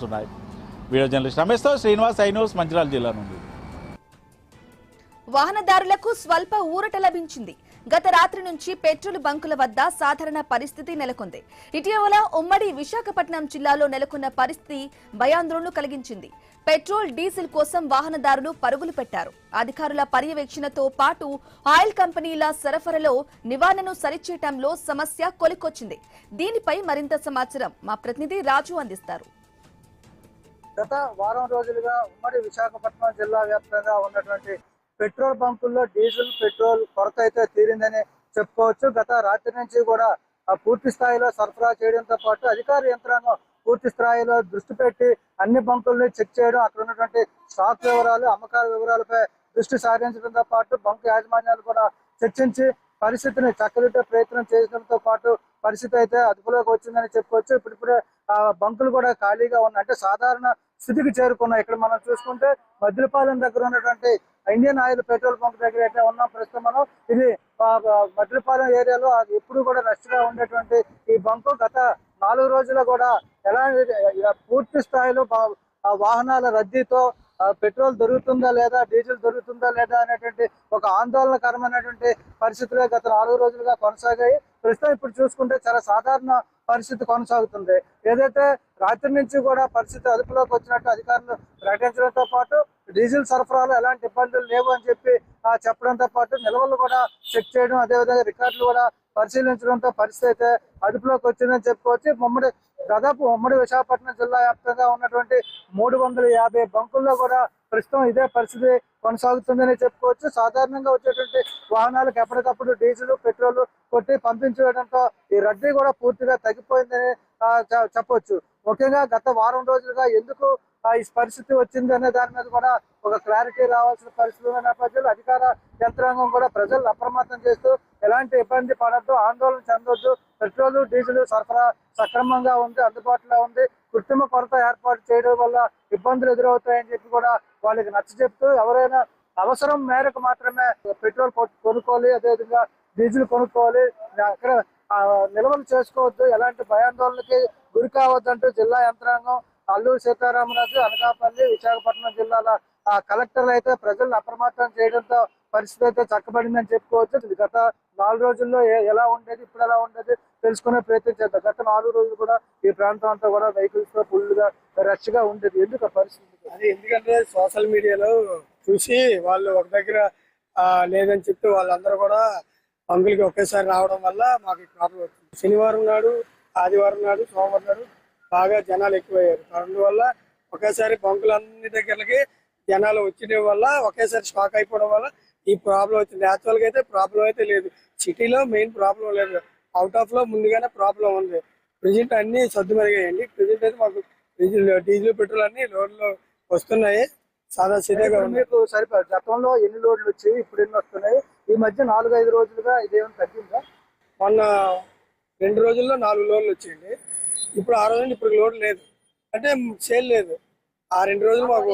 ఉన్నాయి. Video journalist రమేష్తో Srinivas, I News, Mancherial జిల్లా నుండి. వాహనదారులకు స్వల్ప ఊరట లభించింది. గత రాత్రి నుంచి పెట్రోల్ బంకుల వద్ద సాధారణ పరిస్థితి నెలకొంది. ఇటీవల ఉమ్మడి విశాఖపట్నం జిల్లాలో నెలకొన్న పరిస్థితి భయాందోళన కలిగించింది. పెట్రోల్, డీజిల్ కోసం వాహనదారులు పరుగులు పెట్టారు. అధికారుల పర్యవేక్షణతో పాటు ఆయిల్ కంపెనీల సరఫరాలో నివారణను సరిచేయటంలో సమస్య కొలికొచ్చింది. దీనిపై మరింత సమాచారం మా ప్రతినిధి రాజు అందిస్తారు. గత వారం రోజులుగా ఉమ్మడి విశాఖపట్నం జిల్లా వ్యాప్తంగా ఉన్నటువంటి పెట్రోల్ బంకుల్లో డీజిల్, పెట్రోల్ కొరత అయితే తీరిందని చెప్పుకోవచ్చు. గత రాత్రి నుంచి కూడా పూర్తి స్థాయిలో సరఫరా చేయడంతో పాటు అధికార యంత్రాంగం పూర్తి స్థాయిలో దృష్టి పెట్టి అన్ని బంకుల్ని చెక్ చేయడం, అక్కడ ఉన్నటువంటి స్టాక్ వివరాలు, అమ్మకాల వివరాలపై దృష్టి సారించడంతో పాటు బంకు యాజమాన్యాలు కూడా చర్చించి పరిస్థితిని చక్కదిద్దే ప్రయత్నం చేయడంతో పాటు పరిస్థితి అయితే అదుపులోకి వచ్చిందని చెప్పుకోవచ్చు. ఇప్పుడిప్పుడే బంకులు కూడా ఖాళీగా ఉన్నాయి, అంటే సాధారణ స్థితికి చేరుకున్నాయి. ఇక్కడ మనం చూసుకుంటే మద్దిలపాలెం దగ్గర ఉన్నటువంటి ఇండియన్ ఆయిల్ పెట్రోల్ బంక్ దగ్గర అయితే ఉన్నాం ప్రస్తుతం మనం. ఇది మద్దిలపాలెం ఏరియాలో ఎప్పుడు కూడా రష్ గా ఉండేటువంటి ఈ బంకు గత 4 రోజులు కూడా పూర్తి స్థాయిలో వాహనాల రద్దీతో పెట్రోల్ దొరుకుతుందా లేదా, డీజిల్ దొరుకుతుందా లేదా అనేటువంటి ఒక ఆందోళనకరమైనటువంటి పరిస్థితులే గత 4 రోజులుగా కొనసాగాయి. ప్రస్తుతం ఇప్పుడు చూసుకుంటే చాలా సాధారణ పరిస్థితి కొనసాగుతుంది. ఏదైతే రాత్రి నుంచి కూడా పరిస్థితి అదుపులోకి వచ్చినట్టు అధికారులు ప్రకటించడంతో పాటు డీజిల్ సరఫరాలో ఎలాంటి ఇబ్బందులు లేవు అని చెప్పడంతో పాటు నిల్వలు కూడా చెక్ చేయడం, అదేవిధంగా రికార్డులు కూడా పరిశీలించడంతో పరిస్థితి అయితే అదుపులోకి వచ్చిందని చెప్పుకోవచ్చు. దాదాపు ఉమ్మడి విశాఖపట్నం జిల్లా వ్యాప్తంగా ఉన్నటువంటి 350 బంకుల్లో కూడా ప్రస్తుతం ఇదే పరిస్థితి కొనసాగుతుందని చెప్పుకోవచ్చు. సాధారణంగా వచ్చేటువంటి వాహనాలకు ఎప్పటికప్పుడు డీజిల్, పెట్రోల్ కొట్టి పంపించడంతో ఈ రద్దీ కూడా పూర్తిగా తగ్గిపోయిందని చెప్పొచ్చు. ముఖ్యంగా గత వారం రోజులుగా ఎందుకు ఈ పరిస్థితి వచ్చింది అనే దాని మీద కూడా ఒక క్లారిటీ రావాల్సిన పరిస్థితుల నేపథ్యంలో అధికార యంత్రాంగం కూడా ప్రజలను అప్రమత్తం చేస్తూ ఎలాంటి ఇబ్బంది పడద్దు, ఆందోళన చెందొద్దు, పెట్రోల్, డీజిల్ సరఫరా సక్రమంగా ఉంది, అందుబాటులో ఉంది, కృత్రిమ కొరత ఏర్పాటు చేయడం వల్ల ఇబ్బందులు ఎదురవుతాయని చెప్పి కూడా వాళ్ళకి నచ్చజెప్తూ ఎవరైనా అవసరం మేరకు మాత్రమే పెట్రోల్ కొనుక్కోవాలి, అదేవిధంగా డీజిల్ కొనుక్కోవాలి, అక్కడ నిల్వలు చేసుకోవద్దు, ఎలాంటి భయాందోళనకి గురి కావద్దంటూ జిల్లా యంత్రాంగం, అల్లూరు సీతారామరాజు, అనకాపల్లి, విశాఖపట్నం జిల్లాల కలెక్టర్లు అయితే ప్రజలను అప్రమత్తం చేయడంతో పరిస్థితి అయితే చక్కబడిందని చెప్పుకోవచ్చు. గత 4 రోజుల్లో ఎలా ఉండేది, ఇప్పుడు ఎలా ఉండేది తెలుసుకునే ప్రయత్నం చేద్దాం. గత 4 రోజులు కూడా ఈ ప్రాంతం అంతా కూడా వెహికల్స్ తో ఫుల్ గా రష్ గా ఉండేది. ఎందుకు పరిస్థితి? అది ఎందుకంటే సోషల్ మీడియాలో చూసి వాళ్ళు ఒక దగ్గర లేదని చెప్తే వాళ్ళందరూ కూడా బంకులకి ఒకేసారి రావడం వల్ల మాకు ప్రాబ్లం వచ్చింది. శనివారం నాడు, ఆదివారం నాడు, సోమవారం నాడు బాగా జనాలు ఎక్కువయ్యారు. అందువల్ల ఒకేసారి బంకులన్ని దగ్గరకి జనాలు వచ్చిన వల్ల ఒకేసారి స్టాక్ అయిపోవడం వల్ల ఈ ప్రాబ్లం వచ్చింది. యాక్చువల్గా అయితే ప్రాబ్లం అయితే లేదు, సిటీలో మెయిన్ ప్రాబ్లం లేదు, అవుట్ ఆఫ్ లో ముందుగానే ప్రాబ్లం ఉంది. ప్రెజెంట్ అన్ని సర్దుమరిగాయండి. ప్రెజెంట్ అయితే మాకు డీజిల్, పెట్రోల్ అన్ని లోడ్లు వస్తున్నాయి. సాదా సీదాగా మీకు సరిపోదు. గతంలో ఎన్ని లోడ్లు వచ్చాయి, ఇప్పుడు ఎన్ని వస్తున్నాయి? ఈ మధ్య 4-5 రోజులుగా ఇదేమైనా తగ్గిందా? మొన్న 2 రోజుల్లో 4 లోడ్లు వచ్చాయండి. ఇప్పుడు 6 రోజులు ఇప్పుడు లోడ్ లేదు, అంటే సేల్ లేదు. ఆ 2 రోజులు మాకు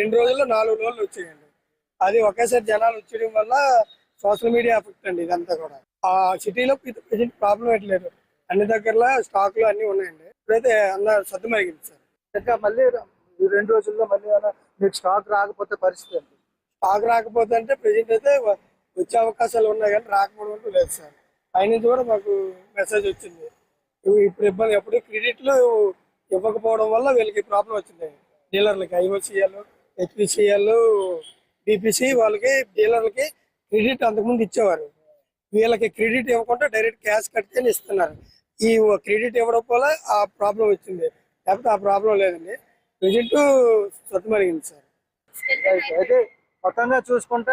2 రోజుల్లో 4 లోడ్లు వచ్చాయండి. అది ఒకేసారి జనాలు వచ్చేయడం వల్ల సోషల్ మీడియా ఎఫెక్ట్ అండి ఇదంతా కూడా. ఆ సిటీలో ప్రెజెంట్ ప్రాబ్లం ఎట్లేదు, అన్ని దగ్గరలో స్టాక్లు అన్ని ఉన్నాయండి. ఇప్పుడైతే అందరూ సర్దుమరిగింది సార్. ఇంకా మళ్ళీ ఈ 2 రోజుల్లో మళ్ళీ మీకు స్టాక్ రాకపోతే పరిస్థితి ఏంటి? స్టాక్ రాకపోతే అంటే ప్రెజెంట్ అయితే వచ్చే అవకాశాలు ఉన్నాయి, కానీ రాకపోవడం లేదు సార్. పైనుంచి కూడా మాకు మెసేజ్ వచ్చింది, ఇప్పుడు ఇబ్బంది, ఎప్పుడు క్రెడిట్లు ఇవ్వకపోవడం వల్ల వీళ్ళకి ప్రాబ్లం వచ్చింది. డీలర్లకి, ఐఓసిఎల్, హెచ్పిసిఎల్, డిపిసి వాళ్ళకి డీలర్లకి క్రెడిట్ అంతకుముందు ఇచ్చేవారు. వీళ్ళకి క్రెడిట్ ఇవ్వకుండా డైరెక్ట్ క్యాష్ కట్టిని ఇస్తున్నారు. ఈ క్రెడిట్ ఇవ్వడం వల్ల ఆ ప్రాబ్లం వచ్చింది, లేకపోతే ఆ ప్రాబ్లం లేదండి. ప్రెజెంట్ సత్తుమరిగింది సార్. అయితే మొత్తంగా చూసుకుంటే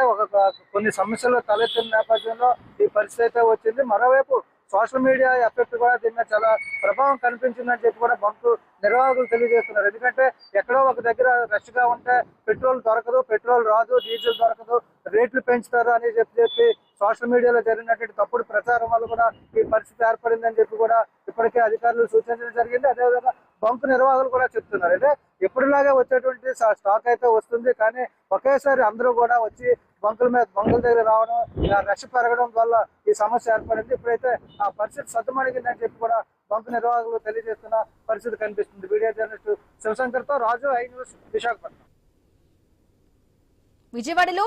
కొన్ని సమస్యలు తలెత్తిన నేపథ్యంలో ఈ పరిస్థితి అయితే వచ్చింది. మరోవైపు సోషల్ మీడియా ఎఫెక్ట్ కూడా దీని మీద చాలా ప్రభావం కనిపించిందని చెప్పి కూడా బంకు నిర్వాహకులు తెలియజేస్తున్నారు. ఎందుకంటే ఎక్కడో ఒక దగ్గర రష్ గా ఉంటే పెట్రోల్ దొరకదు, పెట్రోల్ రాదు, డీజిల్ దొరకదు, రేట్లు పెంచుతారు అని చెప్పి సోషల్ మీడియాలో జరిగినటువంటి తప్పుడు ప్రచారం వల్ల కూడా ఈ పరిస్థితి ఏర్పడిందని చెప్పి కూడా ఇప్పటికే అధికారులు సూచించడం జరిగింది. అదేవిధంగా బంక్ నిర్వాహకులు కూడా చెప్తున్నారు. అంటే ఎప్పుడులాగే వచ్చేటువంటి స్టాక్ అయితే వస్తుంది, కానీ ఒకేసారి అందరూ కూడా వచ్చి బంకుల దగ్గర రావడం, రష్ పెరగడం వల్ల ఈ సమస్య ఏర్పడింది. ఇప్పుడైతే ఆ పరిస్థితి సద్దుమణిగిందని చెప్పి కూడా బంకు నిర్వాహకులు తెలియజేస్తున్న పరిస్థితి కనిపిస్తుంది. వీడియో జర్నలిస్టు శివశంకర్ తో రాజు, ఐ న్యూస్, విశాఖపట్నం. విజయవాడలో